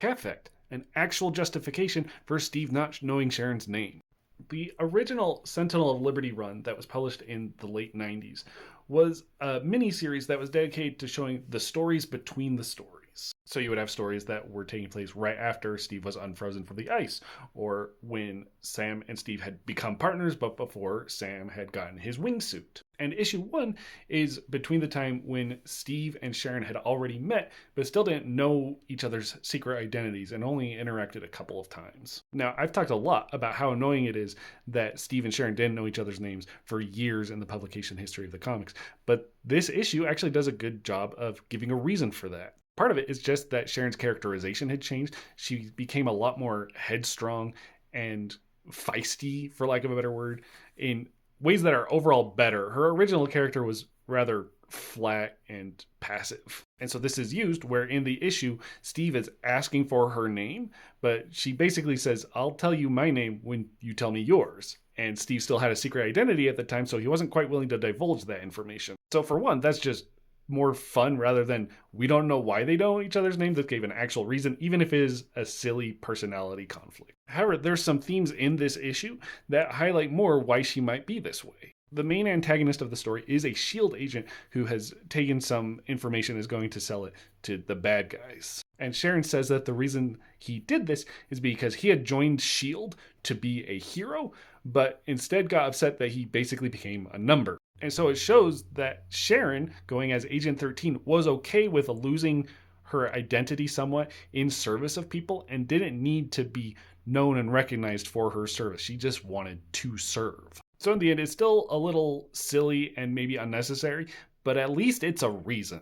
Perfect. An actual justification for Steve not knowing Sharon's name. The original Sentinel of Liberty run that was published in the late 90s was a mini series that was dedicated to showing the stories between the stories. So you would have stories that were taking place right after Steve was unfrozen from the ice, or when Sam and Steve had become partners, but before Sam had gotten his wingsuit. And issue 1 is between the time when Steve and Sharon had already met, but still didn't know each other's secret identities and only interacted a couple of times. Now, I've talked a lot about how annoying it is that Steve and Sharon didn't know each other's names for years in the publication history of the comics, but this issue actually does a good job of giving a reason for that. Part of it is just that Sharon's characterization had changed. She became a lot more headstrong and feisty, for lack of a better word, in ways that are overall better. Her original character was rather flat and passive. And so this is used where in the issue, Steve is asking for her name, but she basically says, I'll tell you my name when you tell me yours. And Steve still had a secret identity at the time, so he wasn't quite willing to divulge that information. So for one, that's just more fun rather than we don't know why they know each other's names. That gave an actual reason, even if it is a silly personality conflict. However, there's some themes in this issue that highlight more why she might be this way. The main antagonist of the story is a S.H.I.E.L.D. agent who has taken some information and is going to sell it to the bad guys. And Sharon says that the reason he did this is because he had joined S.H.I.E.L.D. to be a hero, but instead got upset that he basically became a number. And so it shows that Sharon, going as Agent 13, was okay with losing her identity somewhat in service of people and didn't need to be known and recognized for her service. She just wanted to serve. So in the end, it's still a little silly and maybe unnecessary, but at least it's a reason.